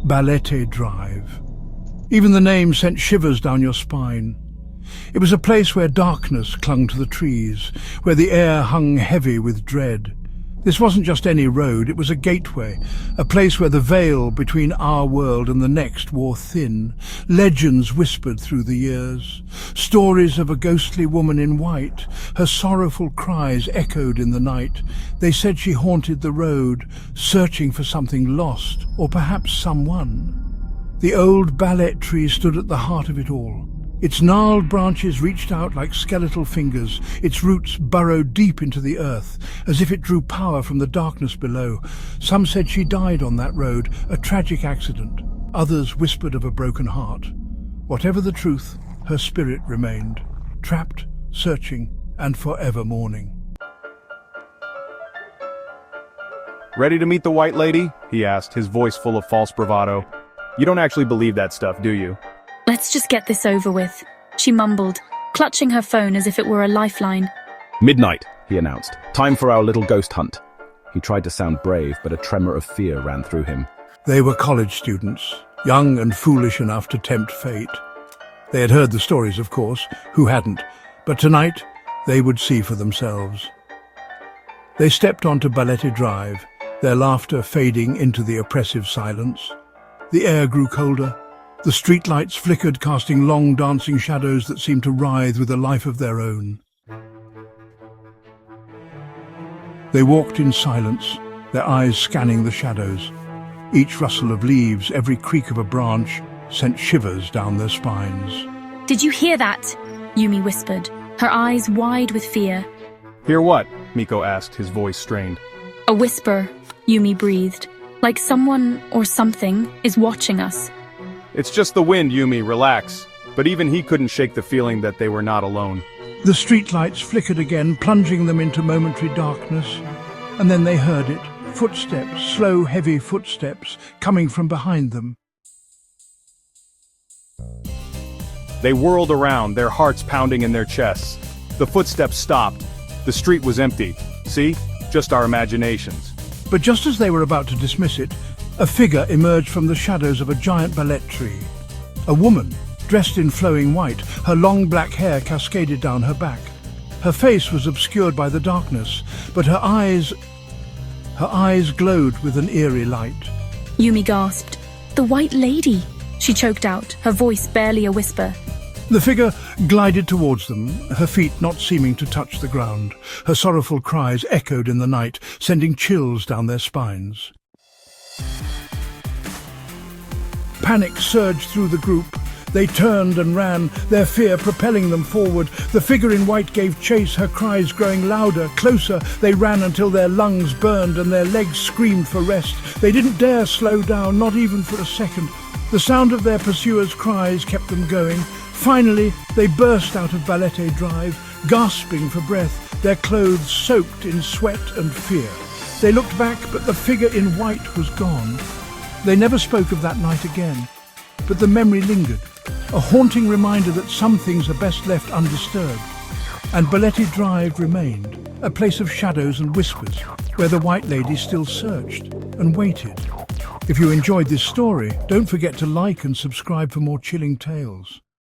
Balete Drive. Even the name sent shivers down your spine. It was a place where darkness clung to the trees, where the air hung heavy with dread. This wasn't just any road, it was a gateway, a place where the veil between our world and the next wore thin. Legends whispered through the years. Stories of a ghostly woman in white. Her sorrowful cries echoed in the night. They said she haunted the road, searching for something lost, or perhaps someone. The old balete tree stood at the heart of it all. Its gnarled branches reached out like skeletal fingers, its roots burrowed deep into the earth, as if it drew power from the darkness below. Some said she died on that road, a tragic accident. Others whispered of a broken heart. Whatever the truth, her spirit remained, trapped, searching, and forever mourning. "Ready to meet the White Lady?" he asked, his voice full of false bravado. "You don't actually believe that stuff, do you?" "Let's just get this over with," she mumbled, clutching her phone as if it were a lifeline. "Midnight," he announced. "Time for our little ghost hunt." He tried to sound brave, but a tremor of fear ran through him. They were college students, young and foolish enough to tempt fate. They had heard the stories, of course, who hadn't, but tonight they would see for themselves. They stepped onto Balete Drive, their laughter fading into the oppressive silence. The air grew colder. The streetlights flickered, casting long dancing shadows that seemed to writhe with a life of their own. They walked in silence, their eyes scanning the shadows. Each rustle of leaves, every creak of a branch, sent shivers down their spines. "Did you hear that?" Yumi whispered, her eyes wide with fear. "Hear what?" Miko asked, his voice strained. "A whisper," Yumi breathed, "like someone or something is watching us." "It's just the wind, Yumi, relax." But even he couldn't shake the feeling that they were not alone. The streetlights flickered again, plunging them into momentary darkness. And then they heard it. Footsteps, slow, heavy footsteps, coming from behind them. They whirled around, their hearts pounding in their chests. The footsteps stopped. The street was empty. See? Just our imaginations. But just as they were about to dismiss it, a figure emerged from the shadows of a giant balete tree. A woman, dressed in flowing white, her long black hair cascaded down her back. Her face was obscured by the darkness, but her eyes glowed with an eerie light. Yumi gasped. "The White Lady," she choked out, her voice barely a whisper. The figure glided towards them, her feet not seeming to touch the ground. Her sorrowful cries echoed in the night, sending chills down their spines. Panic surged through the group. They turned and ran, their fear propelling them forward. The figure in white gave chase, her cries growing louder, closer. They ran until their lungs burned and their legs screamed for rest. They didn't dare slow down, not even for a second. The sound of their pursuers' cries kept them going. Finally, they burst out of Balete Drive, gasping for breath, their clothes soaked in sweat and fear. They looked back, but the figure in white was gone. They never spoke of that night again, but the memory lingered, a haunting reminder that some things are best left undisturbed. And Balete Drive remained, a place of shadows and whispers, where the White Lady still searched and waited. If you enjoyed this story, don't forget to like and subscribe for more chilling tales.